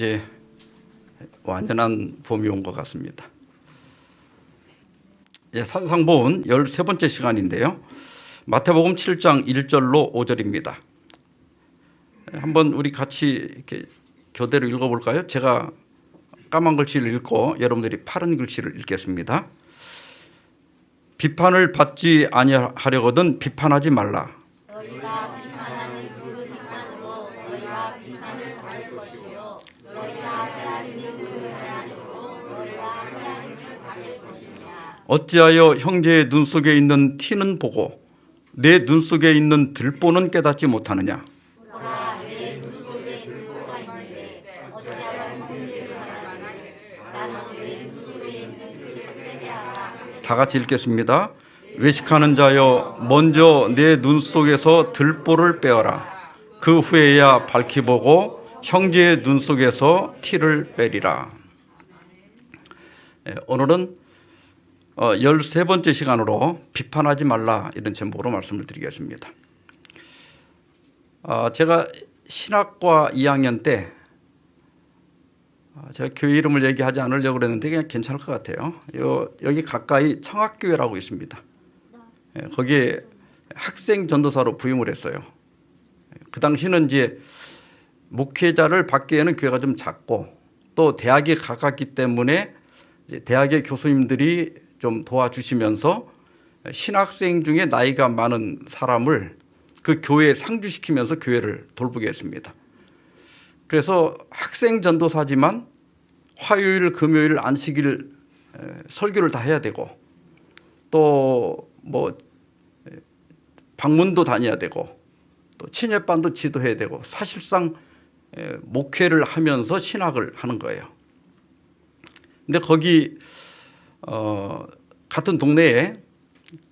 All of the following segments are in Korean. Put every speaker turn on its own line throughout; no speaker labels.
이제 완연한 봄이 온 것 같습니다. 산상보훈 13번째 시간인데요. 마태복음 7장 1절로 5절입니다. 한번 우리 같이 이렇게 교대로 읽어볼까요? 제가 까만 글씨를 읽고 여러분들이 파란 글씨를 읽겠습니다. 비판을 받지 아니하려거든 비판하지 말라.
너희가 비판하는 그 비판으로 너희가 비판을 받을 것이요 너희가 헤아리는 그 헤아림으로 너희가 헤아림을 받을 것이니라.
어찌하여 형제의 눈 속에 있는 티는 보고 내 눈 속에 있는 들보는 깨닫지 못하느냐.
보라 내 눈 속에 들보가 있는데 어찌하여 형제를 말하느냐. 나는 내 눈 속에 있는 티를 빼게 하라.
다 같이 읽겠습니다. 외식하는 자여 먼저 내 눈 속에서 들보를 빼어라. 그 후에야 밝히 보고 형제의 눈 속에서 티를 빼리라. 오늘은 13번째 시간으로 비판하지 말라 이런 제목으로 말씀을 드리겠습니다. 제가 신학과 2학년 때 제가 교회 이름을 얘기하지 않으려고 그랬는데 그냥 괜찮을 것 같아요. 여기 가까이 청학교회라고 있습니다. 거기에 학생 전도사로 부임을 했어요. 그 당시는 이제 목회자를 받기에는 교회가 좀 작고 또 대학이 가깝기 때문에 이제 대학의 교수님들이 좀 도와주시면서 신학생 중에 나이가 많은 사람을 그 교회에 상주시키면서 교회를 돌보게 했습니다. 그래서 학생 전도사지만 화요일, 금요일, 안식일 설교를 다 해야 되고 또 뭐 방문도 다녀야 되고 또 친예반도 지도해야 되고 사실상 목회를 하면서 신학을 하는 거예요. 근데 거기 같은 동네에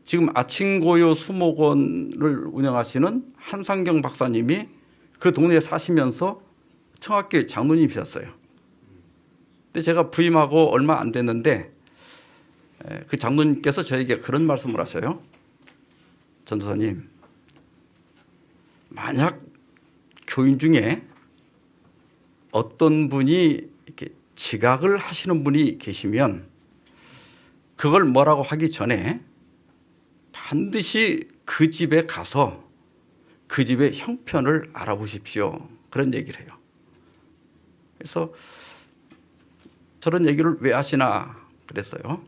지금 아침고요 수목원을 운영하시는 한상경 박사님이 그 동네에 사시면서 청학교회 장로님이셨어요. 근데 제가 부임하고 얼마 안 됐는데 그 장로님께서 저에게 그런 말씀을 하셔요. 전도사님, 만약 교인 중에 어떤 분이 이렇게 지각을 하시는 분이 계시면 그걸 뭐라고 하기 전에 반드시 그 집에 가서 그 집의 형편을 알아보십시오. 그런 얘기를 해요. 그래서 저런 얘기를 왜 하시나 그랬어요.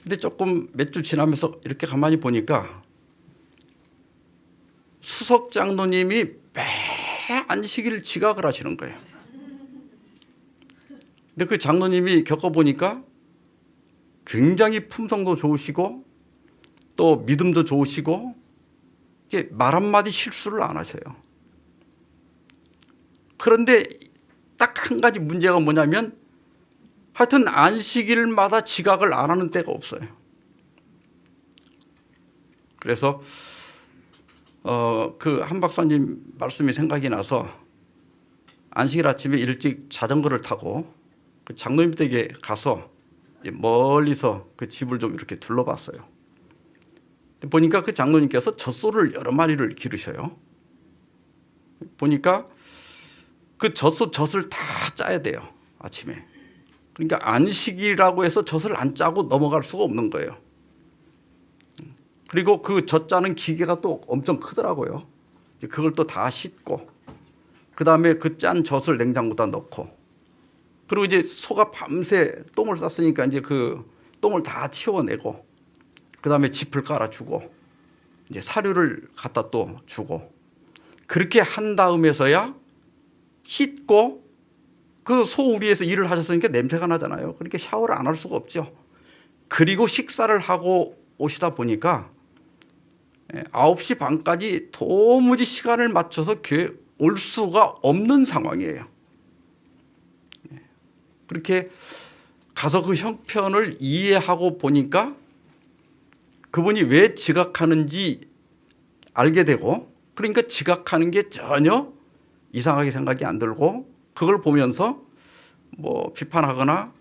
근데 조금 몇 주 지나면서 이렇게 가만히 보니까 수석 장로님이 매 안식일 지각을 하시는 거예요. 근데 그 장로님이 겪어보니까 굉장히 품성도 좋으시고 또 믿음도 좋으시고 말 한마디 실수를 안 하세요. 그런데 딱 한 가지 문제가 뭐냐면 하여튼 안식일마다 지각을 안 하는 때가 없어요. 그래서 그 한 박사님 말씀이 생각이 나서 안식일 아침에 일찍 자전거를 타고 그 장로님 댁에 가서 멀리서 그 집을 좀 이렇게 둘러봤어요. 보니까 그 장로님께서 젖소를 여러 마리를 기르셔요. 보니까 그 젖을 다 짜야 돼요, 아침에. 그러니까 안식이라고 해서 젖을 안 짜고 넘어갈 수가 없는 거예요. 그리고 그 젖 짜는 기계가 또 엄청 크더라고요. 그걸 또 다 씻고 그다음에 그 짠 젖을 냉장고에다 넣고 그리고 이제 소가 밤새 똥을 쌌으니까 이제 그 똥을 다 치워내고 그다음에 짚을 깔아주고 이제 사료를 갖다 또 주고 그렇게 한 다음에서야 씻고 그 소 우리에서 일을 하셨으니까 냄새가 나잖아요. 그러니까 샤워를 안 할 수가 없죠. 그리고 식사를 하고 오시다 보니까 9시 반까지 도무지 시간을 맞춰서 교회 올 수가 없는 상황이에요. 그렇게 가서 그 형편을 이해하고 보니까 그분이 왜 지각하는지 알게 되고 그러니까 지각하는 게 전혀 이상하게 생각이 안 들고 그걸 보면서 뭐 비판하거나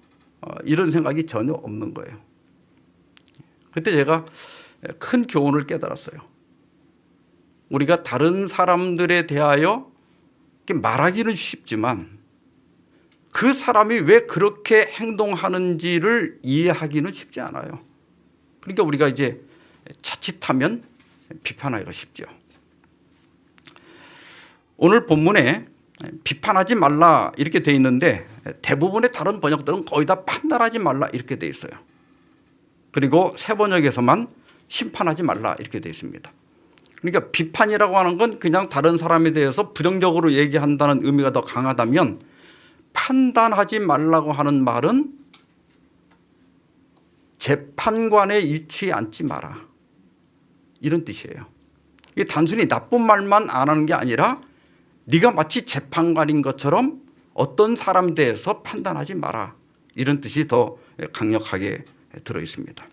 이런 생각이 전혀 없는 거예요. 그때 제가 큰 교훈을 깨달았어요. 우리가 다른 사람들에 대하여 말하기는 쉽지만 그 사람이 왜 그렇게 행동하는지를 이해하기는 쉽지 않아요. 그러니까 우리가 이제 자칫하면 비판하기가 쉽죠. 오늘 본문에 비판하지 말라 이렇게 돼 있는데 대부분의 다른 번역들은 거의 다 판단하지 말라 이렇게 돼 있어요. 그리고 새 번역에서만 심판하지 말라 이렇게 돼 있습니다. 그러니까 비판이라고 하는 건 그냥 다른 사람에 대해서 부정적으로 얘기한다는 의미가 더 강하다면, 판단하지 말라고 하는 말은 재판관에 위치에 앉지 마라 이런 뜻이에요. 이게 단순히 나쁜 말만 안 하는 게 아니라 네가 마치 재판관인 것처럼 어떤 사람에 대해서 판단하지 마라 이런 뜻이 더 강력하게 들어 있습니다.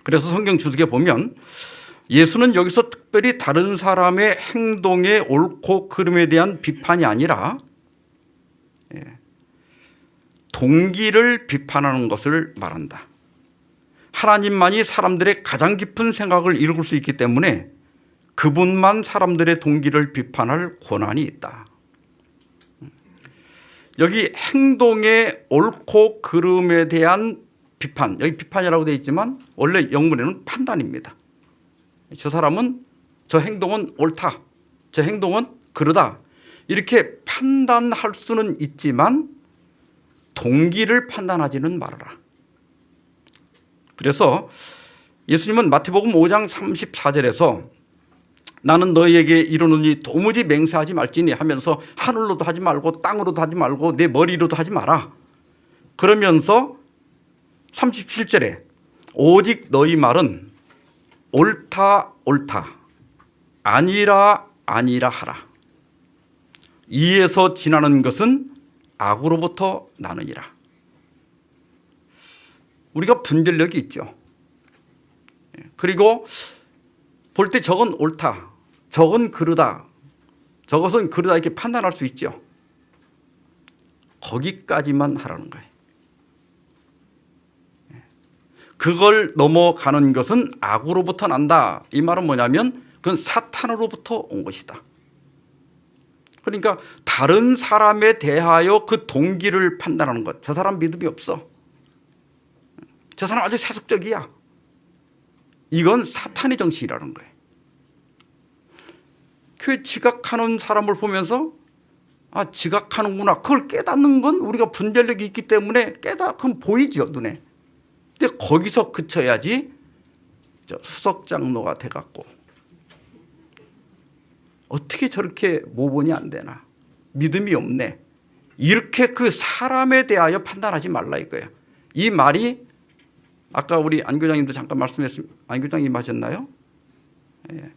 그래서 성경 주석에 보면 예수는 여기서 특별히 다른 사람의 행동의 옳고 그름에 대한 비판이 아니라 동기를 비판하는 것을 말한다. 하나님만이 사람들의 가장 깊은 생각을 읽을 수 있기 때문에 그분만 사람들의 동기를 비판할 권한이 있다. 여기 행동의 옳고 그름에 대한 비판, 여기 비판이라고 되어 있지만 원래 영문에는 판단입니다. 저 사람은, 저 행동은 옳다, 저 행동은 그르다 이렇게 판단할 수는 있지만 동기를 판단하지는 말아라. 그래서 예수님은 마태복음 5장 34절에서 나는 너희에게 이르노니 도무지 맹세하지 말지니 하면서 하늘로도 하지 말고 땅으로도 하지 말고 내 머리로도 하지 마라. 그러면서 37절에 오직 너희 말은 옳다 옳다 아니라 아니라 하라. 이에서 지나는 것은 악으로부터 나느니라. 우리가 분별력이 있죠. 그리고 볼 때 저건 옳다, 저건 그르다, 저것은 그르다 이렇게 판단할 수 있죠. 거기까지만 하라는 거예요. 그걸 넘어가는 것은 악으로부터 난다. 이 말은 뭐냐면 그건 사탄으로부터 온 것이다. 그러니까 다른 사람에 대하여 그 동기를 판단하는 것, 저 사람 믿음이 없어, 저 사람 아주 세속적이야, 이건 사탄의 정신이라는 거예요. 교회 지각하는 사람을 보면서 아, 지각하는구나, 그걸 깨닫는 건 우리가 분별력이 있기 때문에 그건 보이죠, 눈에. 근데 거기서 그쳐야지 저 수석장로가 돼갖고 어떻게 저렇게 모본이 안 되나, 믿음이 없네, 이렇게 그 사람에 대하여 판단하지 말라 이거예요. 이 말이 아까 우리 안 교장님도 잠깐 말씀했습니다. 안 교장님 하셨나요? 예.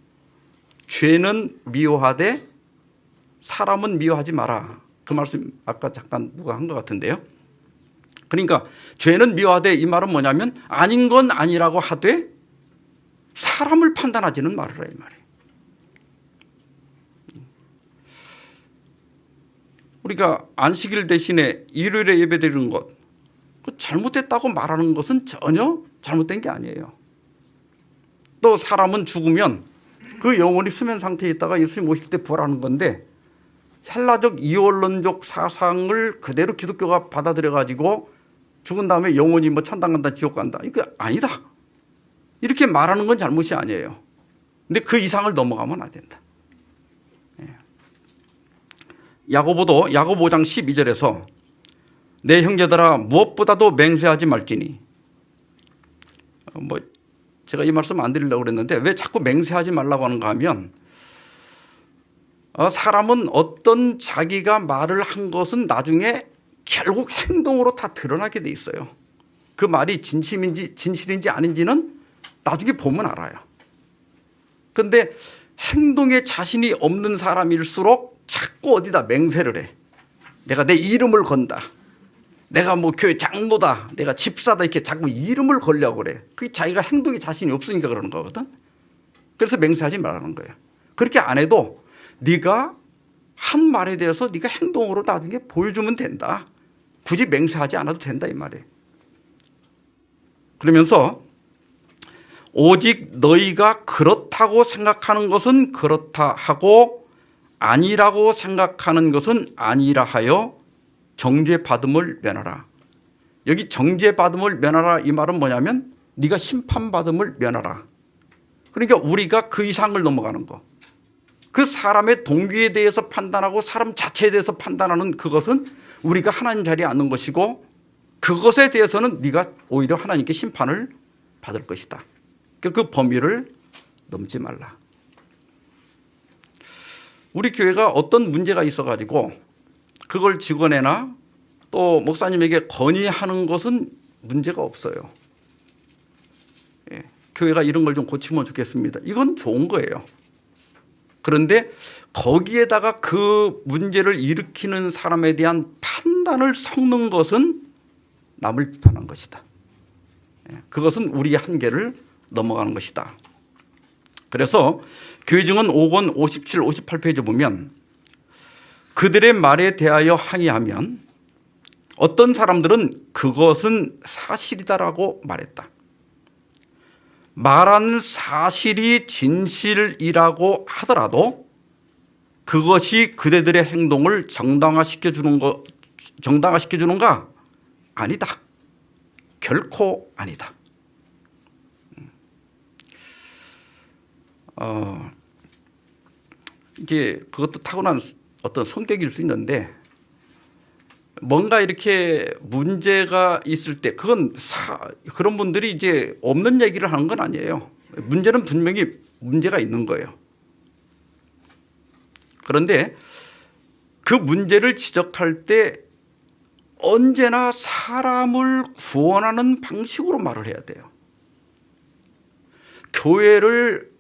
죄는 미워하되 사람은 미워하지 마라. 그 말씀 아까 잠깐 누가 한 것 같은데요. 그러니까 죄는 미워하되 이 말은 뭐냐면 아닌 건 아니라고 하되 사람을 판단하지는 말아라 이 말이에요. 우리가 안식일 대신에 일요일에 예배드리는 것, 잘못됐다고 말하는 것은 전혀 잘못된 게 아니에요. 또 사람은 죽으면 그 영혼이 수면 상태에 있다가 예수님 오실 때 부활하는 건데, 헬라적 이원론적 사상을 그대로 기독교가 받아들여 가지고 죽은 다음에 영혼이 뭐 천당 간다 지옥 간다, 이거 아니다 이렇게 말하는 건 잘못이 아니에요. 근데 그 이상을 넘어가면 안 된다. 야고보도 야고보 5장 12절에서 내 형제들아 무엇보다도 맹세하지 말지니, 뭐 제가 이 말씀 안 드리려고 그랬는데 왜 자꾸 맹세하지 말라고 하는가 하면, 사람은 어떤 자기가 말을 한 것은 나중에 결국 행동으로 다 드러나게 돼 있어요. 그 말이 진실인지 아닌지는 나중에 보면 알아요. 그런데 행동에 자신이 없는 사람일수록 자꾸 어디다 맹세를 해. 내가 내 이름을 건다, 내가 뭐 교회 장로다, 내가 집사다, 이렇게 자꾸 이름을 걸려고 그래. 그게 자기가 행동에 자신이 없으니까 그러는 거거든. 그래서 맹세하지 말라는 거예요. 그렇게 안 해도 네가 한 말에 대해서 네가 행동으로 나중에 보여주면 된다. 굳이 맹세하지 않아도 된다 이 말이에요. 그러면서 오직 너희가 그렇다고 생각하는 것은 그렇다 하고 아니라고 생각하는 것은 아니라 하여 정죄받음을 면하라. 여기 정죄받음을 면하라 이 말은 뭐냐면 네가 심판받음을 면하라. 그러니까 우리가 그 이상을 넘어가는 거. 그 사람의 동기에 대해서 판단하고 사람 자체에 대해서 판단하는 그것은 우리가 하나님 자리에 앉는 것이고 그것에 대해서는 네가 오히려 하나님께 심판을 받을 것이다. 그 범위를 넘지 말라. 우리 교회가 어떤 문제가 있어가지고 그걸 직원에나 또 목사님에게 건의하는 것은 문제가 없어요. 예, 교회가 이런 걸 좀 고치면 좋겠습니다. 이건 좋은 거예요. 그런데 거기에다가 그 문제를 일으키는 사람에 대한 판단을 섞는 것은 남을 비판한 것이다. 예, 그것은 우리의 한계를 넘어가는 것이다. 그래서 교회 증언 5권 57, 58페이지 보면 그들의 말에 대하여 항의하면 어떤 사람들은 그것은 사실이다라고 말했다. 말한 사실이 진실이라고 하더라도 그것이 그대들의 행동을 정당화시켜주는가? 아니다. 결코 아니다. 이제 그것도 타고난 어떤 성격일 수 있는데 뭔가 이렇게 문제가 있을 때 그건 그런 분들이 이제 없는 얘기를 하는 건 아니에요. 문제는 분명히 문제가 있는 거예요. 그런데 그 문제를 지적할 때 언제나 사람을 구원하는 방식으로 말을 해야 돼요. 교회를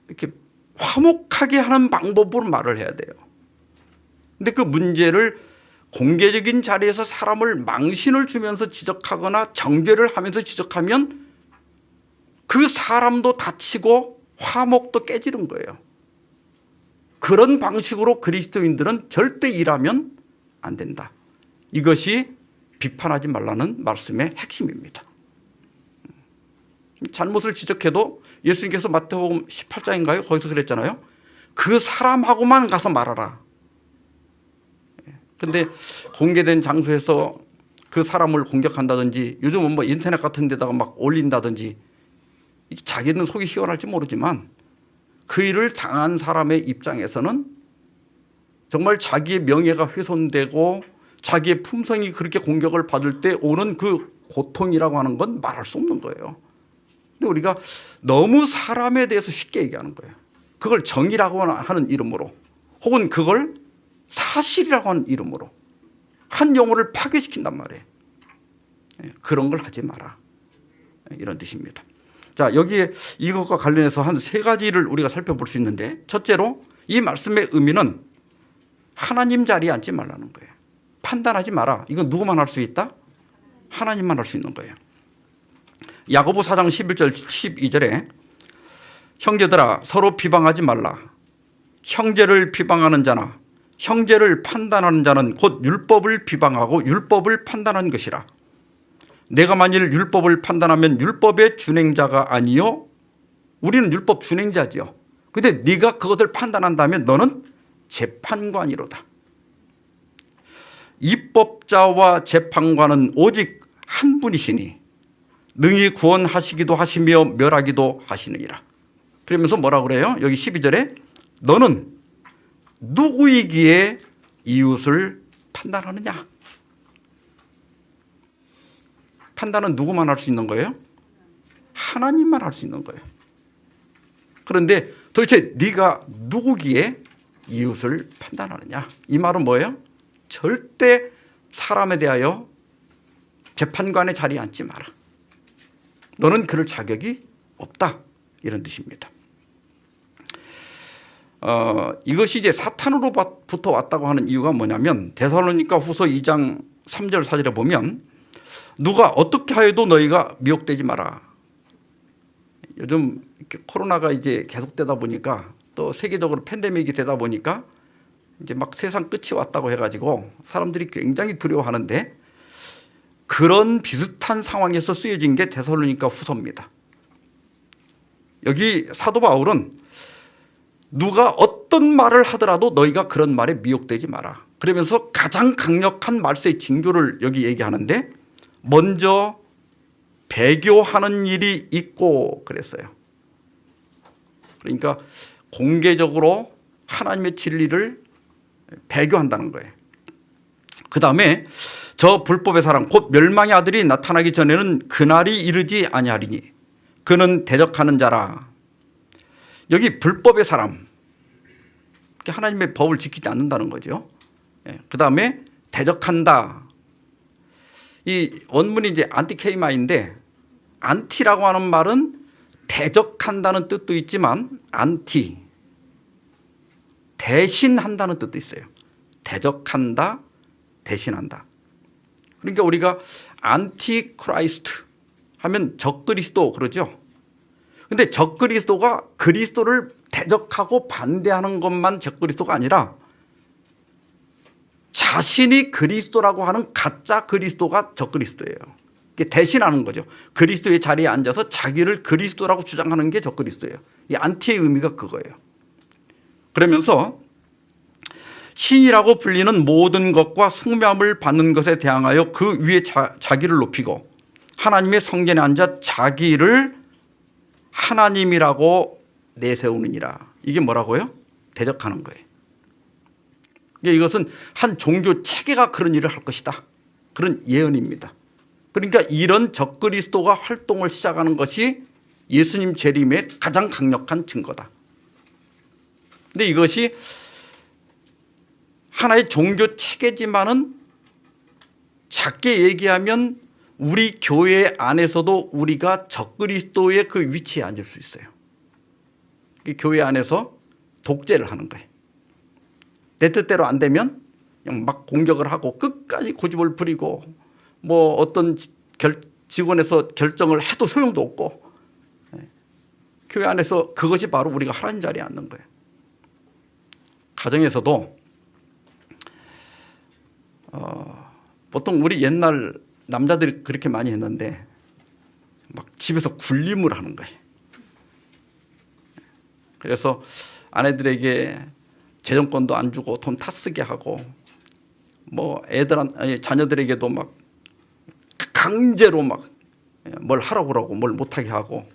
이렇게 화목하게 하는 방법으로 말을 해야 돼요. 근데 그 문제를 공개적인 자리에서 사람을 망신을 주면서 지적하거나 정죄를 하면서 지적하면 그 사람도 다치고 화목도 깨지는 거예요. 그런 방식으로 그리스도인들은 절대 일하면 안 된다. 이것이 비판하지 말라는 말씀의 핵심입니다. 잘못을 지적해도 예수님께서 마태복음 18장인가요? 거기서 그랬잖아요. 그 사람하고만 가서 말하라. 그런데 공개된 장소에서 그 사람을 공격한다든지 요즘은 뭐 인터넷 같은 데다가 막 올린다든지 자기는 속이 시원할지 모르지만 그 일을 당한 사람의 입장에서는 정말 자기의 명예가 훼손되고 자기의 품성이 그렇게 공격을 받을 때 오는 그 고통이라고 하는 건 말할 수 없는 거예요. 근데 우리가 너무 사람에 대해서 쉽게 얘기하는 거예요. 그걸 정의라고 하는 이름으로 혹은 그걸 사실이라고 하는 이름으로 한 영혼을 파괴시킨단 말이에요. 그런 걸 하지 마라. 이런 뜻입니다. 자, 여기에 이것과 관련해서 한 세 가지를 우리가 살펴볼 수 있는데 첫째로 이 말씀의 의미는 하나님 자리에 앉지 말라는 거예요. 판단하지 마라. 이건 누구만 할 수 있다? 하나님만 할 수 있는 거예요. 야고보 4장 11절 12절에 형제들아 서로 비방하지 말라. 형제를 비방하는 자나 형제를 판단하는 자는 곧 율법을 비방하고 율법을 판단하는 것이라. 내가 만일 율법을 판단하면 율법의 준행자가 아니요 우리는 율법 준행자죠. 그런데 네가 그것을 판단한다면 너는 재판관이로다. 입법자와 재판관은 오직 한 분이시니 능히 구원하시기도 하시며 멸하기도 하시느니라. 그러면서 뭐라고 그래요? 여기 12절에 너는 누구이기에 이웃을 판단하느냐? 판단은 누구만 할 수 있는 거예요? 하나님만 할 수 있는 거예요. 그런데 도대체 네가 누구기에 이웃을 판단하느냐? 이 말은 뭐예요? 절대 사람에 대하여 재판관의 자리에 앉지 마라. 너는 그럴 자격이 없다. 이런 뜻입니다. 이것이 이제 사탄으로부터 왔다고 하는 이유가 뭐냐면 데살로니가 후서 2장 3절 4절에 보면 누가 어떻게 하여도 너희가 미혹되지 마라. 요즘 코로나가 이제 계속되다 보니까 또 세계적으로 팬데믹이 되다 보니까 이제 막 세상 끝이 왔다고 해가지고 사람들이 굉장히 두려워하는데 그런 비슷한 상황에서 쓰여진 게 데살로니가 후서입니다. 여기 사도 바울은 누가 어떤 말을 하더라도 너희가 그런 말에 미혹되지 마라. 그러면서 가장 강력한 말세의 징조를 여기 얘기하는데 먼저 배교하는 일이 있고 그랬어요. 그러니까 공개적으로 하나님의 진리를 배교한다는 거예요. 그 다음에 저 불법의 사람 곧 멸망의 아들이 나타나기 전에는 그날이 이르지 아니하리니 그는 대적하는 자라. 여기 불법의 사람, 하나님의 법을 지키지 않는다는 거죠. 그 다음에 대적한다. 이 원문이 이제 안티케이마인데 안티라고 하는 말은 대적한다는 뜻도 있지만 안티, 대신한다는 뜻도 있어요. 대적한다, 대신한다. 그러니까 우리가 안티크라이스트 하면 적그리스도 그러죠. 근데 적그리스도가 그리스도를 대적하고 반대하는 것만 적그리스도가 아니라 자신이 그리스도라고 하는 가짜 그리스도가 적그리스도예요. 이게 대신하는 거죠. 그리스도의 자리에 앉아서 자기를 그리스도라고 주장하는 게 적그리스도예요. 이 안티의 의미가 그거예요. 그러면서 신이라고 불리는 모든 것과 숭배함을 받는 것에 대항하여 그 위에 자기를 높이고 하나님의 성전에 앉아 자기를 하나님이라고 내세우느니라. 이게 뭐라고요? 대적하는 거예요. 이것은 한 종교 체계가 그런 일을 할 것이다. 그런 예언입니다. 그러니까 이런 적그리스도가 활동을 시작하는 것이 예수님 재림의 가장 강력한 증거다. 근데 이것이 하나의 종교 체계지만은 작게 얘기하면 우리 교회 안에서도 우리가 적그리스도의 그 위치에 앉을 수 있어요. 교회 안에서 독재를 하는 거예요. 내 뜻대로 안 되면 그냥 막 공격을 하고 끝까지 고집을 부리고 뭐 어떤 직원에서 결정을 해도 소용도 없고 교회 안에서 그것이 바로 우리가 하나님 자리에 앉는 거예요. 가정에서도 보통 우리 옛날 남자들이 그렇게 많이 했는데 막 집에서 굴림을 하는 거예요. 그래서 아내들에게 재정권도 안 주고 돈 타 쓰게 하고 뭐 자녀들에게도 막 강제로 막 뭘 하라고 그러고 뭘 못하게 하고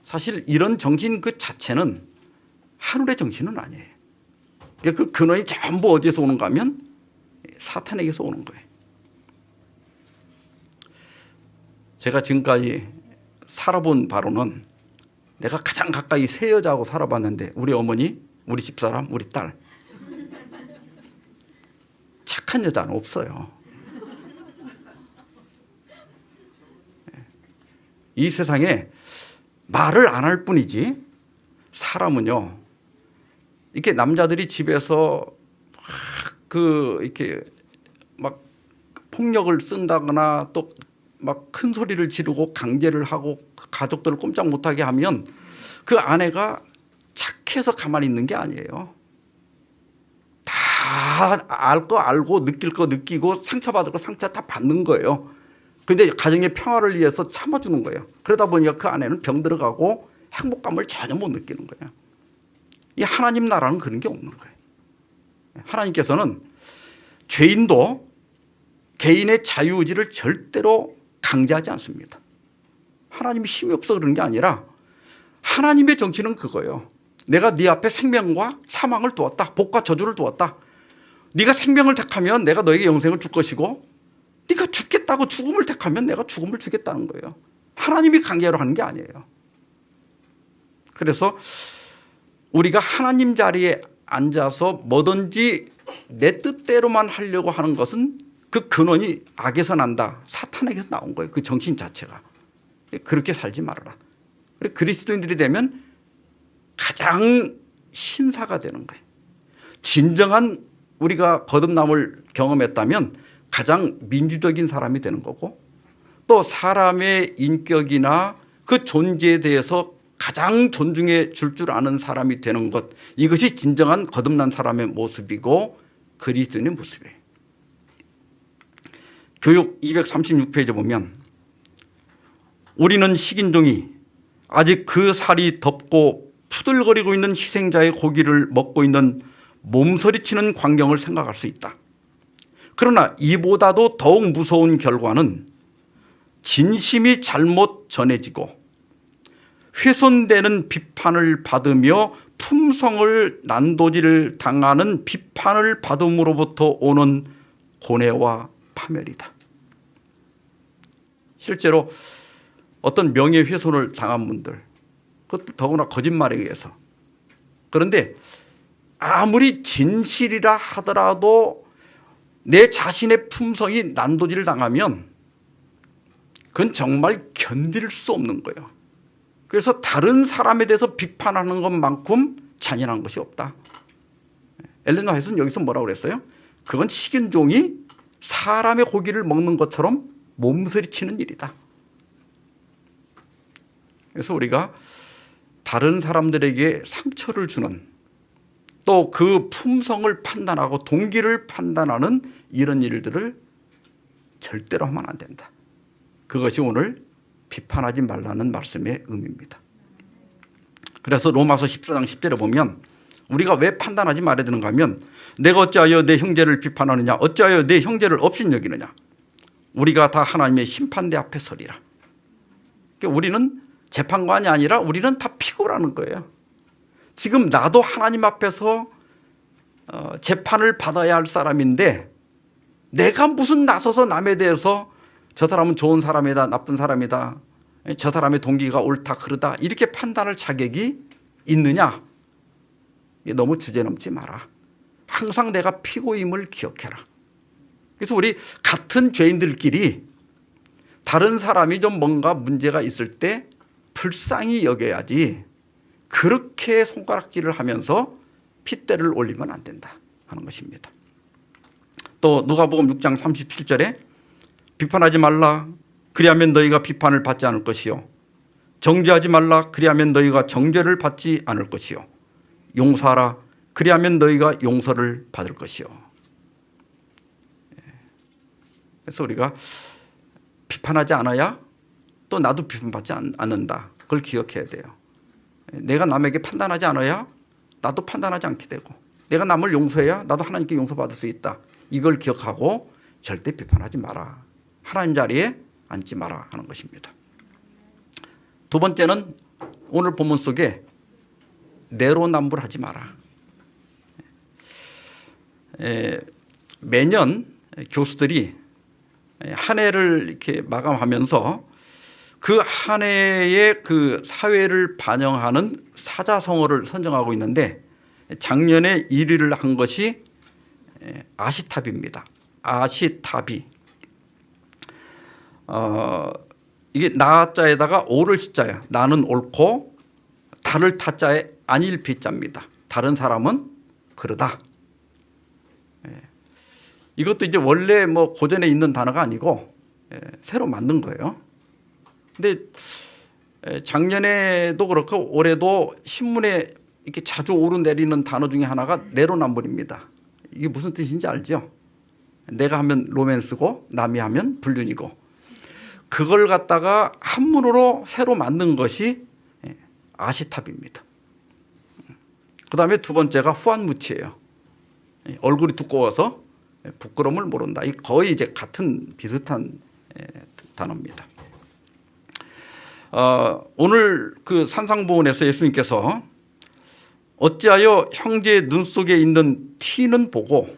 사실 이런 정신 그 자체는 하늘의 정신은 아니에요. 그 근원이 전부 어디에서 오는가 하면 사탄에게서 오는 거예요. 제가 지금까지 살아본 바로는 내가 가장 가까이 세 여자하고 살아봤는데 우리 어머니, 우리 집사람, 우리 딸 착한 여자는 없어요. 이 세상에 말을 안 할 뿐이지 사람은요 이렇게 남자들이 집에서 이렇게 막 폭력을 쓴다거나 또 막 큰 소리를 지르고 강제를 하고 가족들을 꼼짝 못하게 하면 그 아내가 착해서 가만히 있는 게 아니에요. 다 알 거 알고 느낄 거 느끼고 상처받을 거 상처 다 받는 거예요. 근데 가정의 평화를 위해서 참아주는 거예요. 그러다 보니까 그 아내는 병 들어가고 행복감을 전혀 못 느끼는 거예요. 이 하나님 나라는 그런 게 없는 거예요. 하나님께서는 죄인도 개인의 자유의지를 절대로 강제하지 않습니다. 하나님이 힘이 없어 그런 게 아니라 하나님의 정치는 그거예요. 내가 네 앞에 생명과 사망을 두었다. 복과 저주를 두었다. 네가 생명을 택하면 내가 너에게 영생을 줄 것이고 네가 죽겠다고 죽음을 택하면 내가 죽음을 주겠다는 거예요. 하나님이 강제로 하는 게 아니에요. 그래서 우리가 하나님 자리에 앉아서 뭐든지 내 뜻대로만 하려고 하는 것은 그 근원이 악에서 난다. 사탄에게서 나온 거예요. 그 정신 자체가. 그렇게 살지 말아라. 그리스도인들이 되면 가장 신사가 되는 거예요. 진정한 우리가 거듭남을 경험했다면 가장 민주적인 사람이 되는 거고 또 사람의 인격이나 그 존재에 대해서 가장 존중해 줄 아는 사람이 되는 것, 이것이 진정한 거듭난 사람의 모습이고 그리스도인의 모습이에요. 교육 236페이지 보면 우리는 식인종이 아직 그 살이 덥고 투덜거리고 있는 희생자의 고기를 먹고 있는 몸서리치는 광경을 생각할 수 있다. 그러나 이보다도 더욱 무서운 결과는 진심이 잘못 전해지고 훼손되는 비판을 받으며 품성을 난도질 당하는 비판을 받음으로부터 오는 고뇌와 파멸이다. 실제로 어떤 명예훼손을 당한 분들, 그것도 더구나 거짓말에 의해서. 그런데 아무리 진실이라 하더라도 내 자신의 품성이 난도질을 당하면 그건 정말 견딜 수 없는 거예요. 그래서 다른 사람에 대해서 비판하는 것만큼 잔인한 것이 없다. 엘렌 화이트는 여기서 뭐라고 그랬어요? 그건 식인종이 사람의 고기를 먹는 것처럼 몸서리치는 일이다. 그래서 우리가 다른 사람들에게 상처를 주는, 또 그 품성을 판단하고 동기를 판단하는 이런 일들을 절대로 하면 안 된다. 그것이 오늘 비판하지 말라는 말씀의 의미입니다. 그래서 로마서 14장 10절에 보면 우리가 왜 판단하지 말아야 되는가 하면, 내가 어찌하여 내 형제를 비판하느냐, 어찌하여 내 형제를 업신여기느냐, 우리가 다 하나님의 심판대 앞에 서리라. 그러니까 우리는 재판관이 아니라 우리는 다 피고라는 거예요. 지금 나도 하나님 앞에서 재판을 받아야 할 사람인데, 내가 무슨 나서서 남에 대해서 저 사람은 좋은 사람이다, 나쁜 사람이다, 저 사람의 동기가 옳다 그르다 이렇게 판단할 자격이 있느냐. 너무 주제넘지 마라. 항상 내가 피고임을 기억해라. 그래서 우리 같은 죄인들끼리 다른 사람이 좀 뭔가 문제가 있을 때 불쌍히 여겨야지, 그렇게 손가락질을 하면서 핏대를 올리면 안 된다 하는 것입니다. 또 누가복음 6장 37절에 비판하지 말라, 그리하면 너희가 비판을 받지 않을 것이요, 정죄하지 말라, 그리하면 너희가 정죄를 받지 않을 것이요, 용서하라, 그리하면 너희가 용서를 받을 것이요. 그래서 우리가 비판하지 않아야 또 나도 비판받지 않는다. 그걸 기억해야 돼요. 내가 남에게 판단하지 않아야 나도 판단하지 않게 되고, 내가 남을 용서해야 나도 하나님께 용서받을 수 있다. 이걸 기억하고 절대 비판하지 마라. 하나님 자리에 앉지 마라 하는 것입니다. 두 번째는 오늘 본문 속에 내로남불하지 마라. 매년 교수들이 한 해를 이렇게 마감하면서 그 한 해의 그 사회를 반영하는 사자성어를 선정하고 있는데, 작년에 1위를 한 것이 아시타비입니다. 아시타비. 이게 나자에다가 오를 시자야. 나는 옳고 다를 타자에 아닐 비자입니다. 다른 사람은 그러다. 이것도 이제 원래 뭐 고전에 있는 단어가 아니고 새로 만든 거예요. 근데 작년에도 그렇고 올해도 신문에 이렇게 자주 오르내리는 단어 중에 하나가 내로남불입니다. 이게 무슨 뜻인지 알죠? 내가 하면 로맨스고 남이 하면 불륜이고, 그걸 갖다가 한문으로 새로 만든 것이 아시탑입니다. 그다음에 두 번째가 후안무치예요. 얼굴이 두꺼워서 부끄러움을 모른다. 이 거의 이제 같은 비슷한 단어입니다. 오늘 그 산상보훈에서 예수님께서 어찌하여 형제의 눈 속에 있는 티는 보고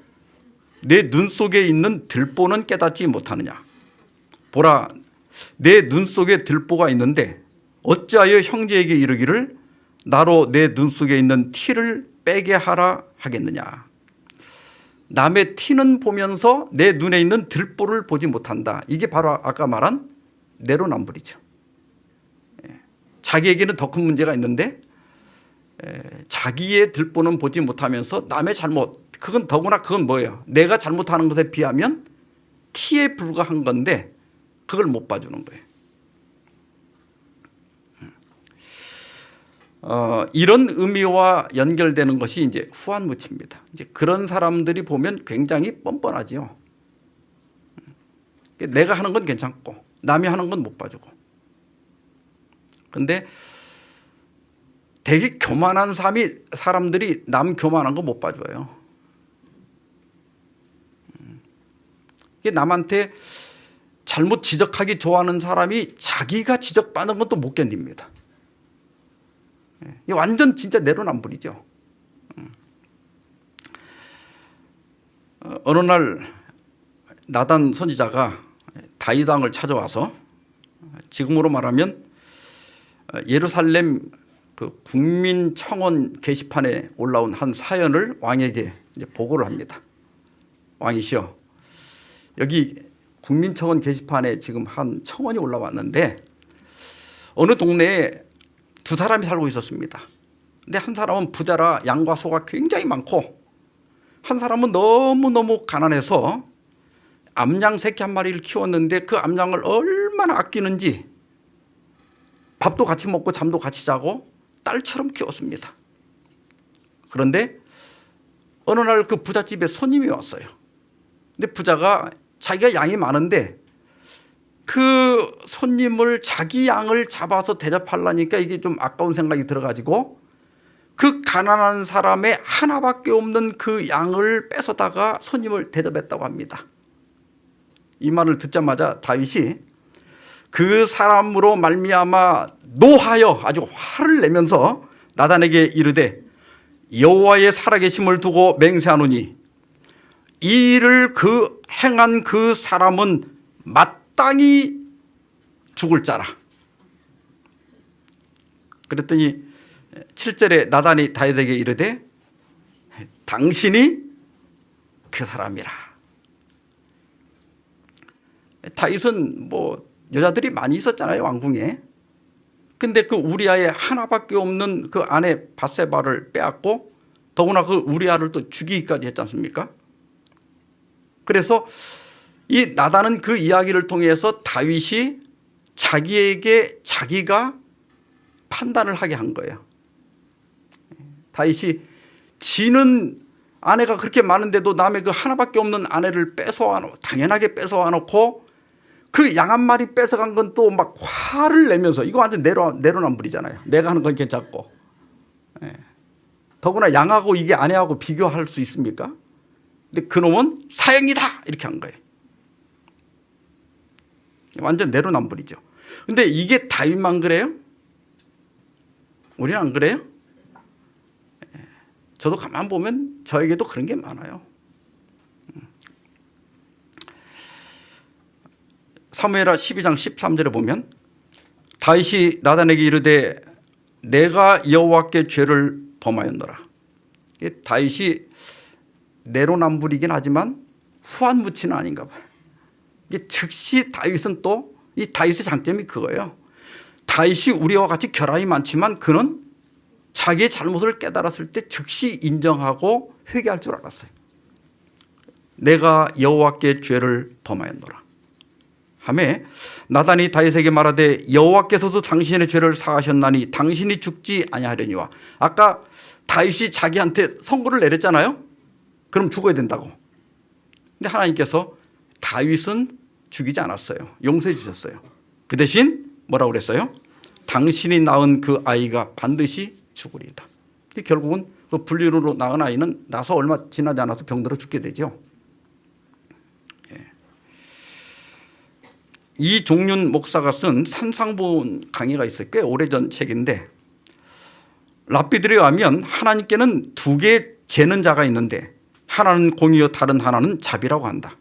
내 눈 속에 있는 들보는 깨닫지 못하느냐. 보라, 내 눈 속에 들보가 있는데 어찌하여 형제에게 이르기를 나로 내 눈 속에 있는 티를 빼게 하라 하겠느냐. 남의 티는 보면서 내 눈에 있는 들보를 보지 못한다. 이게 바로 아까 말한 내로남불이죠. 자기에게는 더 큰 문제가 있는데 자기의 들보는 보지 못하면서 남의 잘못, 그건 더구나 그건 뭐예요? 내가 잘못하는 것에 비하면 티에 불과한 건데 그걸 못 봐주는 거예요. 이런 의미와 연결되는 것이 이제 후안무치입니다. 이제 그런 사람들이 보면 굉장히 뻔뻔하지요. 내가 하는 건 괜찮고 남이 하는 건 못 봐주고. 그런데 되게 교만한 사람들이 남 교만한 거 못 봐줘요. 이게 남한테 잘못 지적하기 좋아하는 사람이 자기가 지적받는 것도 못 견딥니다. 이게 완전 진짜 내로남불이죠. 어느 날 나단 선지자가 다윗 왕을 찾아와서 지금으로 말하면 예루살렘 그 국민청원 게시판에 올라온 한 사연을 왕에게 이제 보고를 합니다. 왕이시여, 여기 국민청원 게시판에 지금 한 청원이 올라왔는데 어느 동네에 두 사람이 살고 있었습니다. 근데 한 사람은 부자라 양과 소가 굉장히 많고 한 사람은 너무너무 가난해서 암양 새끼 한 마리를 키웠는데 그 암양을 얼마나 아끼는지 밥도 같이 먹고 잠도 같이 자고 딸처럼 키웠습니다. 그런데 어느 날 그 부잣집에 손님이 왔어요. 근데 부자가 자기가 양이 많은데 그 손님을 자기 양을 잡아서 대접하려니까 이게 좀 아까운 생각이 들어가지고 그 가난한 사람의 하나밖에 없는 그 양을 뺏어다가 손님을 대접했다고 합니다. 이 말을 듣자마자 다윗이 그 사람으로 말미암아 노하여 아주 화를 내면서 나단에게 이르되 여호와의 살아계심을 두고 맹세하노니 이 일을 행한 그 사람은 마땅히 죽을 자라. 그랬더니 7절에 나단이 다윗에게 이르되 당신이 그 사람이라. 다윗은 뭐 여자들이 많이 있었잖아요, 왕궁에. 근데 그 우리아의 하나밖에 없는 그 아내 밧세바를 빼앗고 더구나 그 우리아를 또 죽이기까지 했지 않습니까? 그래서 이 나단은 그 이야기를 통해서 다윗이 자기에게 자기가 판단을 하게 한 거예요. 다윗이 지는 아내가 그렇게 많은데도 남의 그 하나밖에 없는 아내를 당연하게 뺏어와 놓고 그 양 한 마리 뺏어간 건 또 막 화를 내면서 이거 완전 내로남불이잖아요. 내가 하는 건 괜찮고. 더구나 양하고 이게 아내하고 비교할 수 있습니까? 근데 그놈은 사형이다 이렇게 한 거예요. 완전 내로남불이죠. 근데 이게 다윗만 그래요? 우리는 안 그래요? 저도 가만 보면 저에게도 그런 게 많아요. 사무엘하 12장 13절에 보면 다윗이 나단에게 이르되 내가 여호와께 죄를 범하였노라. 다윗이 내로남불이긴 하지만 후한무치는 아닌가 봐요. 즉시 다윗은 또 이 다윗의 장점이 그거예요. 다윗이 우리와 같이 결함이 많지만 그는 자기의 잘못을 깨달았을 때 즉시 인정하고 회개할 줄 알았어요. 내가 여호와께 죄를 범하였노라 하매 나단이 다윗에게 말하되 여호와께서도 당신의 죄를 사하셨나니 당신이 죽지 아니하려니와. 아까 다윗이 자기한테 선고를 내렸잖아요. 그럼 죽어야 된다고. 근데 하나님께서 다윗은 죽이지 않았어요. 용서해 주셨어요. 그 대신 뭐라고 그랬어요? 당신이 낳은 그 아이가 반드시 죽으리이다. 결국은 그 분리로 낳은 아이는 나서 얼마 지나지 않아서 병들어 죽게 되죠. 이종윤 목사가 쓴 산상본 강의가 있어요. 꽤 오래전 책인데 랍비들에 의하면 하나님께는 두 개의 재는 자가 있는데 하나는 공의요 다른 하나는 자비라고 한다.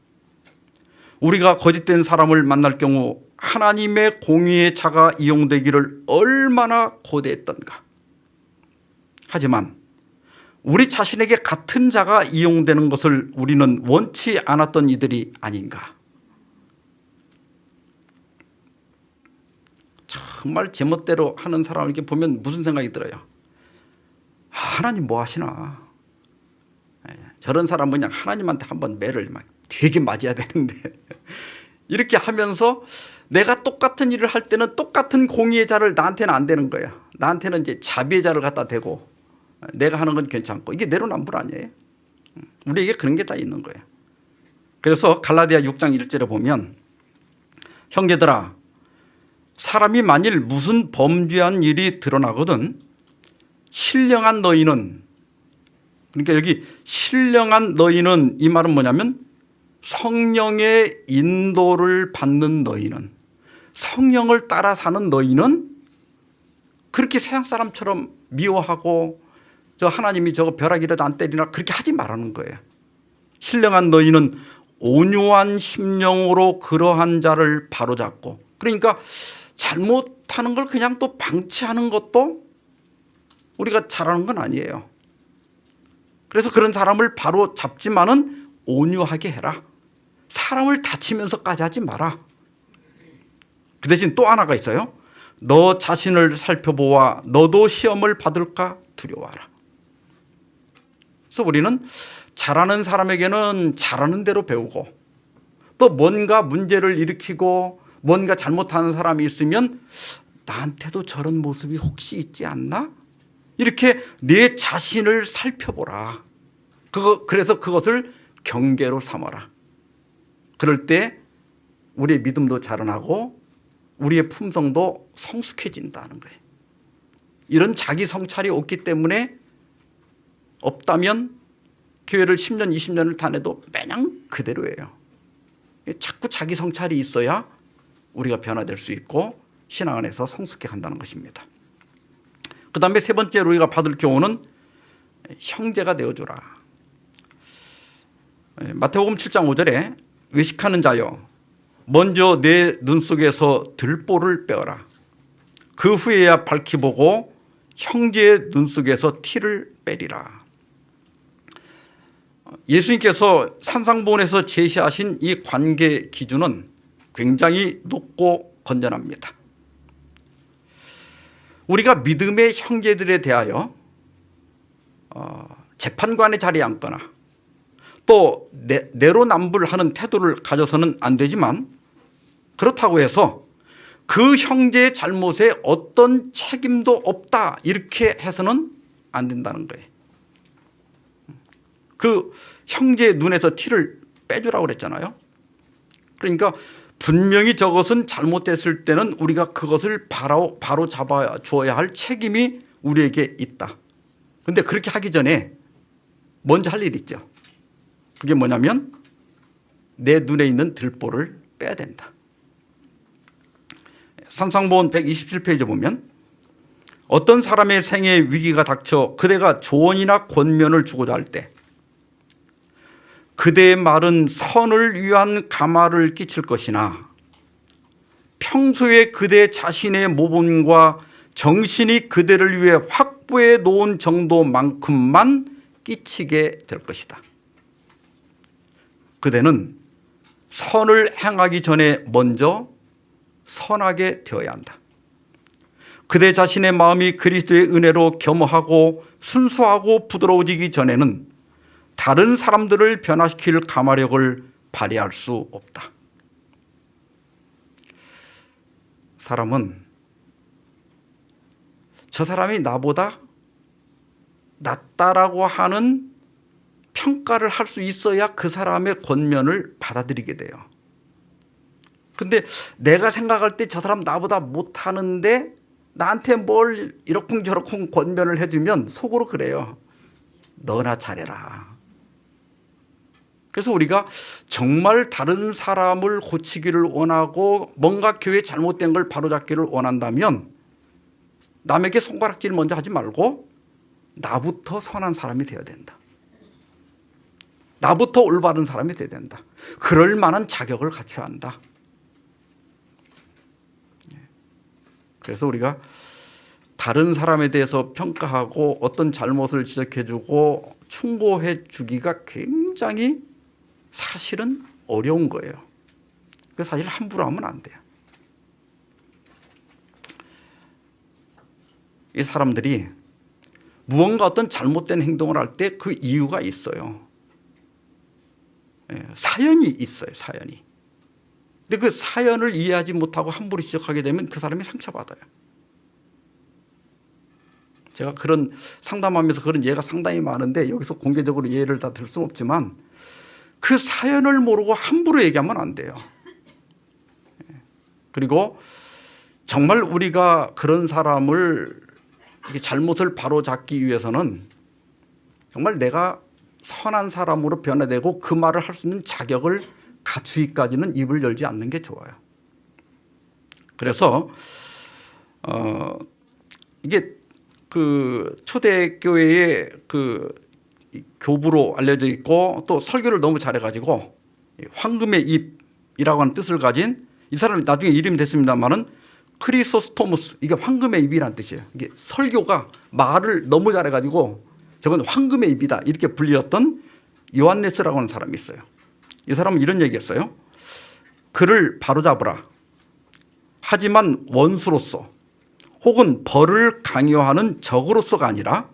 우리가 거짓된 사람을 만날 경우 하나님의 공의의 자가 이용되기를 얼마나 고대했던가. 하지만 우리 자신에게 같은 자가 이용되는 것을 우리는 원치 않았던 이들이 아닌가. 정말 제멋대로 하는 사람을 이렇게 보면 무슨 생각이 들어요? 하나님 뭐 하시나. 저런 사람은 그냥 하나님한테 한번 매를 막 되게 맞아야 되는데 이렇게 하면서 내가 똑같은 일을 할 때는 똑같은 공의의 자를 나한테는 안 되는 거야. 나한테는 이제 자비의 자를 갖다 대고 내가 하는 건 괜찮고. 이게 내로남불 아니에요? 우리에게 그런 게 다 있는 거예요. 그래서 갈라디아 6장 1절에 보면 형제들아 사람이 만일 무슨 범죄한 일이 드러나거든 신령한 너희는, 그러니까 여기 신령한 너희는 이 말은 뭐냐면 성령의 인도를 받는 너희는, 성령을 따라 사는 너희는 그렇게 세상 사람처럼 미워하고 저 하나님이 저거 벼락이라도 안 때리나 그렇게 하지 말라는 거예요. 신령한 너희는 온유한 심령으로 그러한 자를 바로잡고, 그러니까 잘못하는 걸 그냥 또 방치하는 것도 우리가 잘하는 건 아니에요. 그래서 그런 사람을 바로 잡지만은 온유하게 해라. 사람을 다치면서까지 하지 마라. 그 대신 또 하나가 있어요. 너 자신을 살펴보아 너도 시험을 받을까 두려워하라. 그래서 우리는 잘하는 사람에게는 잘하는 대로 배우고, 또 뭔가 문제를 일으키고 뭔가 잘못하는 사람이 있으면 나한테도 저런 모습이 혹시 있지 않나? 이렇게 내 자신을 살펴보라. 그래서 그것을 경계로 삼아라. 그럴 때 우리의 믿음도 자라나고 우리의 품성도 성숙해진다는 거예요. 이런 자기 성찰이 없기 때문에, 없다면 교회를 10년, 20년을 다녀도 매냥 그대로예요. 자꾸 자기 성찰이 있어야 우리가 변화될 수 있고 신앙 안에서 성숙해 간다는 것입니다. 그 다음에 세 번째로 우리가 받을 교훈은 형제가 되어주라. 마태복음 7장 5절에 외식하는 자여 먼저 내 눈 속에서 들보를 빼어라. 그 후에야 밝히 보고 형제의 눈 속에서 티를 빼리라. 예수님께서 산상보훈에서 제시하신 이 관계 기준은 굉장히 높고 건전합니다. 우리가 믿음의 형제들에 대하여 재판관의 자리에 앉거나 또 내로남불하는 태도를 가져서는 안 되지만, 그렇다고 해서 그 형제의 잘못에 어떤 책임도 없다 이렇게 해서는 안 된다는 거예요. 그 형제의 눈에서 티를 빼주라고 그랬잖아요. 그러니까 분명히 저것은 잘못됐을 때는 우리가 그것을 바로 잡아 주어야 할 책임이 우리에게 있다. 그런데 그렇게 하기 전에 먼저 할 일이 있죠. 그게 뭐냐면 내 눈에 있는 들보를 빼야 된다. 산상보훈 127페이지 보면 어떤 사람의 생애에 위기가 닥쳐 그대가 조언이나 권면을 주고자 할 때 그대의 말은 선을 위한 가마를 끼칠 것이나 평소에 그대 자신의 모범과 정신이 그대를 위해 확보해 놓은 정도만큼만 끼치게 될 것이다. 그대는 선을 행하기 전에 먼저 선하게 되어야 한다. 그대 자신의 마음이 그리스도의 은혜로 겸허하고 순수하고 부드러워지기 전에는 다른 사람들을 변화시킬 가마력을 발휘할 수 없다. 사람은 저 사람이 나보다 낫다라고 하는 평가를 할 수 있어야 그 사람의 권면을 받아들이게 돼요. 근데 내가 생각할 때 저 사람 나보다 못하는데 나한테 뭘 이러쿵저러쿵 권면을 해주면 속으로 그래요. 너나 잘해라. 그래서 우리가 정말 다른 사람을 고치기를 원하고 뭔가 교회에 잘못된 걸 바로잡기를 원한다면 남에게 손가락질 먼저 하지 말고 나부터 선한 사람이 되어야 된다. 나부터 올바른 사람이 되어야 된다. 그럴 만한 자격을 갖춰야 한다. 그래서 우리가 다른 사람에 대해서 평가하고 어떤 잘못을 지적해주고 충고해 주기가 굉장히 사실은 어려운 거예요. 그래서 사실 함부로 하면 안 돼요. 이 사람들이 무언가 어떤 잘못된 행동을 할 때 그 이유가 있어요. 사연이 있어요. 사연이. 근데 그 사연을 이해하지 못하고 함부로 지적하게 되면 그 사람이 상처받아요. 제가 그런 상담하면서 그런 예가 상당히 많은데 여기서 공개적으로 예를 다 들 수는 없지만 그 사연을 모르고 함부로 얘기하면 안 돼요. 그리고 정말 우리가 그런 사람을 이게 잘못을 바로잡기 위해서는 정말 내가 선한 사람으로 변화되고 그 말을 할 수 있는 자격을 갖추기까지는 입을 열지 않는 게 좋아요. 그래서 이게 그 초대교회의 그 교부로 알려져 있고 또 설교를 너무 잘해가지고 황금의 입이라고 하는 뜻을 가진 이 사람이 나중에 이름이 됐습니다만은 크리소스토무스, 이게 황금의 입이라는 뜻이에요. 이게 설교가 말을 너무 잘해가지고 저건 황금의 입이다 이렇게 불리었던 요한네스라고 하는 사람이 있어요. 이 사람은 이런 얘기했어요. 그를 바로잡으라. 하지만 원수로서 혹은 벌을 강요하는 적으로서가 아니라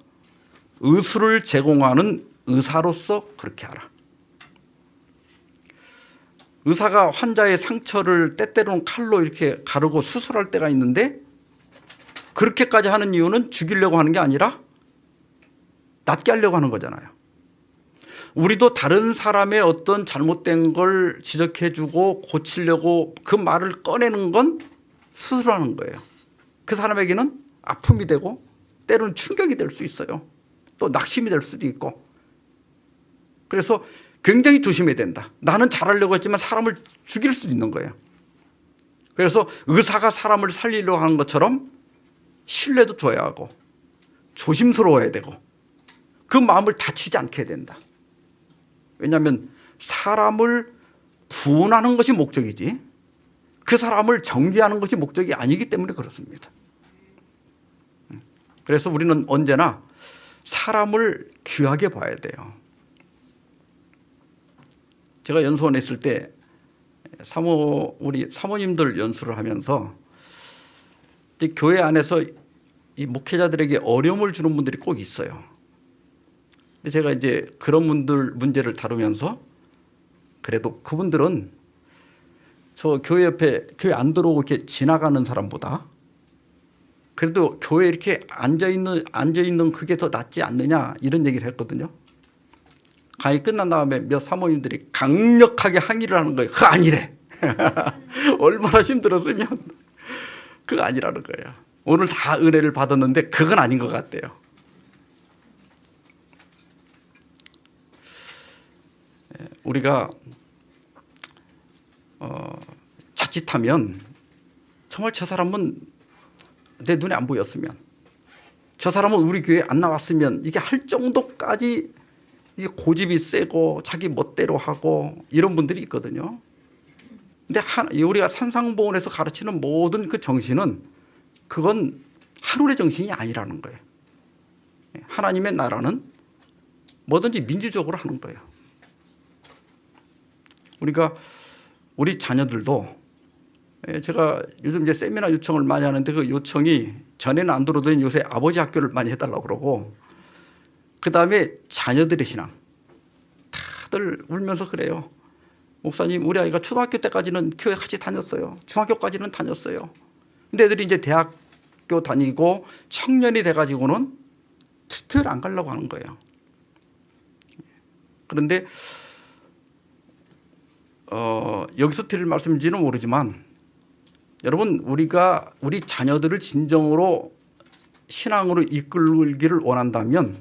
의술을 제공하는 의사로서 그렇게 하라. 의사가 환자의 상처를 때때로는 칼로 이렇게 가르고 수술할 때가 있는데 그렇게까지 하는 이유는 죽이려고 하는 게 아니라 낫게 하려고 하는 거잖아요. 우리도 다른 사람의 어떤 잘못된 걸 지적해주고 고치려고 그 말을 꺼내는 건 수술하는 거예요. 그 사람에게는 아픔이 되고 때로는 충격이 될 수 있어요. 또 낙심이 될 수도 있고. 그래서 굉장히 조심해야 된다. 나는 잘하려고 했지만 사람을 죽일 수도 있는 거예요. 그래서 의사가 사람을 살리려고 하는 것처럼 신뢰도 줘야 하고 조심스러워야 되고 그 마음을 다치지 않게 해야 된다. 왜냐하면 사람을 구원하는 것이 목적이지 그 사람을 정죄하는 것이 목적이 아니기 때문에 그렇습니다. 그래서 우리는 언제나 사람을 귀하게 봐야 돼요. 제가 연수원에 있을 때 우리 사모님들 연수를 하면서 이제 교회 안에서 이 목회자들에게 어려움을 주는 분들이 꼭 있어요. 근데 제가 이제 그런 분들 문제를 다루면서 그래도 그분들은 저 교회 옆에 교회 안 들어오고 이렇게 지나가는 사람보다 그래도 교회에 이렇게 앉아있는 그게 더 낫지 않느냐 이런 얘기를 했거든요. 강의 끝난 다음에 몇 사모님들이 강력하게 항의를 하는 거예요. 그거 아니래. 얼마나 힘들었으면 그거 아니라는 거예요. 오늘 다 은혜를 받았는데 그건 아닌 것 같대요. 우리가 자칫하면 정말 저 사람은 내 눈에 안 보였으면 저 사람은 우리 교회에 안 나왔으면 이게 할 정도까지 이게 고집이 세고 자기 멋대로 하고 이런 분들이 있거든요. 근데 우리가 산상보훈에서 가르치는 모든 그 정신은 그건 하늘의 정신이 아니라는 거예요. 하나님의 나라는 뭐든지 민주적으로 하는 거예요. 우리 자녀들도 제가 요즘 이제 세미나 요청을 많이 하는데 그 요청이 전에는 안 들어오더니 요새 아버지 학교를 많이 해달라고 그러고 그다음에 자녀들의 신앙 다들 울면서 그래요. 목사님 우리 아이가 초등학교 때까지는 교회 같이 다녔어요. 중학교까지는 다녔어요. 근데 애들이 이제 대학교 다니고 청년이 돼가지고는 교회를 안 가려고 하는 거예요. 그런데 여기서 드릴 말씀인지는 모르지만 여러분 우리 자녀들을 진정으로 신앙으로 이끌기를 원한다면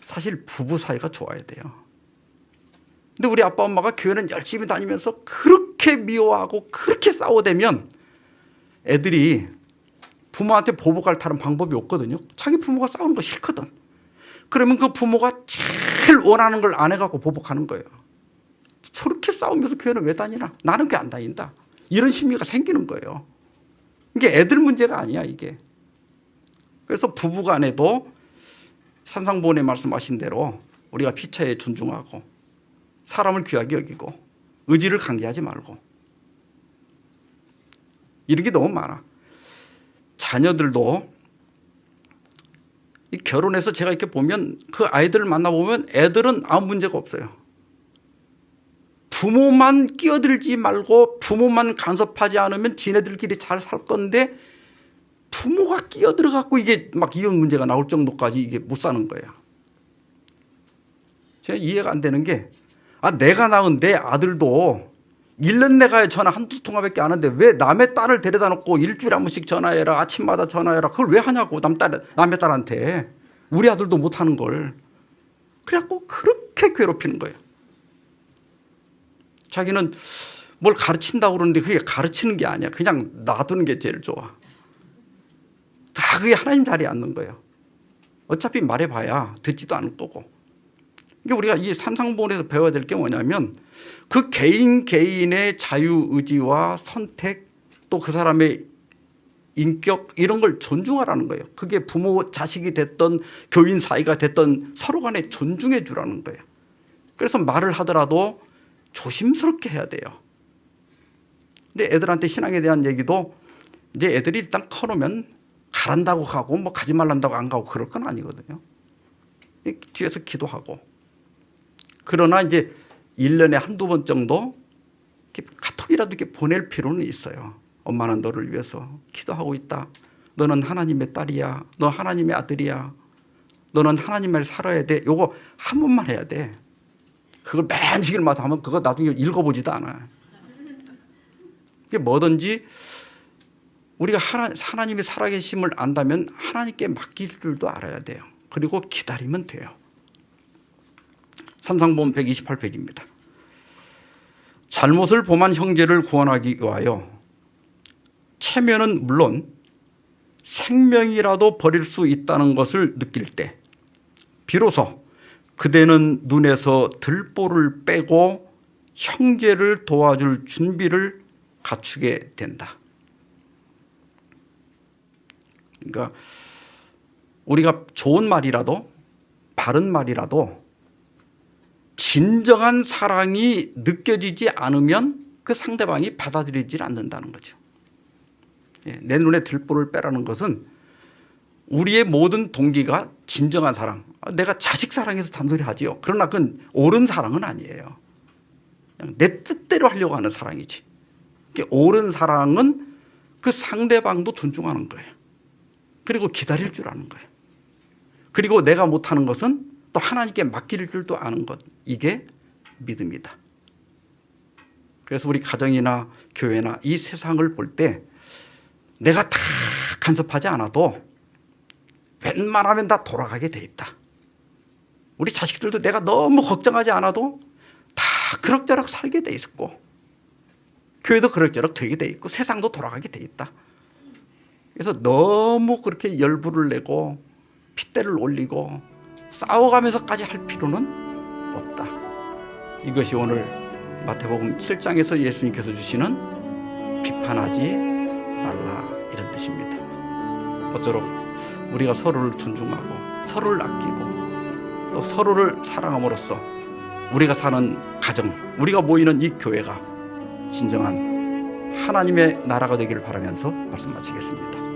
사실 부부 사이가 좋아야 돼요. 근데 우리 아빠 엄마가 교회는 열심히 다니면서 그렇게 미워하고 그렇게 싸워대면 애들이 부모한테 보복할 다른 방법이 없거든요. 자기 부모가 싸우는 거 싫거든. 그러면 그 부모가 제일 원하는 걸 안 해갖고 보복하는 거예요. 저렇게 싸우면서 교회는 왜 다니나? 나는 교회 안 다닌다. 이런 심리가 생기는 거예요. 이게 애들 문제가 아니야 이게. 그래서 부부간에도 산상보훈에 말씀하신 대로 우리가 피차에 존중하고 사람을 귀하게 여기고 의지를 강제하지 말고 이런 게 너무 많아. 자녀들도 결혼해서 제가 이렇게 보면 그 아이들을 만나보면 애들은 아무 문제가 없어요. 부모만 끼어들지 말고 부모만 간섭하지 않으면 지네들끼리 잘 살 건데 부모가 끼어들어갖고 이게 막 이혼 문제가 나올 정도까지 이게 못 사는 거예요. 제가 이해가 안 되는 게 내가 낳은 내 아들도 1년 내가 전화 한두 통화밖에 안 하는데 왜 남의 딸을 데려다 놓고 일주일에 한 번씩 전화해라, 아침마다 전화해라, 그걸 왜 하냐고. 남의 딸한테. 우리 아들도 못하는 걸. 그래갖고 그렇게 괴롭히는 거예요. 자기는 뭘 가르친다고 그러는데 그게 가르치는 게 아니야. 그냥 놔두는 게 제일 좋아. 다 그게 하나님 자리에 앉는 거예요. 어차피 말해봐야 듣지도 않을 거고. 그러니까 우리가 이 산상보훈에서 배워야 될 게 뭐냐면 그 개인의 자유의지와 선택, 또 그 사람의 인격, 이런 걸 존중하라는 거예요. 그게 부모 자식이 됐던 교인 사이가 됐던 서로 간에 존중해 주라는 거예요. 그래서 말을 하더라도 조심스럽게 해야 돼요. 근데 애들한테 신앙에 대한 얘기도 이제 애들이 일단 커놓으면 가란다고 가고 뭐 가지 말란다고 안 가고 그럴 건 아니거든요. 뒤에서 기도하고. 그러나 이제 1년에 한두 번 정도 카톡이라도 이렇게 보낼 필요는 있어요. 엄마는 너를 위해서 기도하고 있다. 너는 하나님의 딸이야. 너 하나님의 아들이야. 너는 하나님을 살아야 돼. 요거 한 번만 해야 돼. 그걸 맨 시간마다 하면 그거 나중에 읽어보지도 않아. 이게 뭐든지 우리가 하나님의 살아계심을 안다면 하나님께 맡길 줄도 알아야 돼요. 그리고 기다리면 돼요. 산상보훈 128페이지입니다. 잘못을 범한 형제를 구원하기 위하여 체면은 물론 생명이라도 버릴 수 있다는 것을 느낄 때 비로소 그대는 눈에서 들보를 빼고 형제를 도와줄 준비를 갖추게 된다. 그러니까 우리가 좋은 말이라도 바른 말이라도 진정한 사랑이 느껴지지 않으면 그 상대방이 받아들이지 않는다는 거죠. 내 눈에 들보를 빼라는 것은 우리의 모든 동기가 진정한 사랑. 내가 자식 사랑해서 잔소리하지요. 그러나 그건 옳은 사랑은 아니에요. 그냥 내 뜻대로 하려고 하는 사랑이지. 옳은 사랑은 그 상대방도 존중하는 거예요. 그리고 기다릴 줄 아는 거예요. 그리고 내가 못하는 것은 또 하나님께 맡길 줄도 아는 것. 이게 믿음이다. 그래서 우리 가정이나 교회나 이 세상을 볼 때 내가 다 간섭하지 않아도 웬만하면 다 돌아가게 돼 있다. 우리 자식들도 내가 너무 걱정하지 않아도 다 그럭저럭 살게 돼 있고 교회도 그럭저럭 되게 돼 있고 세상도 돌아가게 돼 있다. 그래서 너무 그렇게 열불을 내고 핏대를 올리고 싸워가면서까지 할 필요는 없다. 이것이 오늘 마태복음 7장에서 예수님께서 주시는 비판하지 말라 이런 뜻입니다. 모쪼록 우리가 서로를 존중하고 서로를 아끼고 또 서로를 사랑함으로써 우리가 사는 가정, 우리가 모이는 이 교회가 진정한 하나님의 나라가 되기를 바라면서 말씀 마치겠습니다.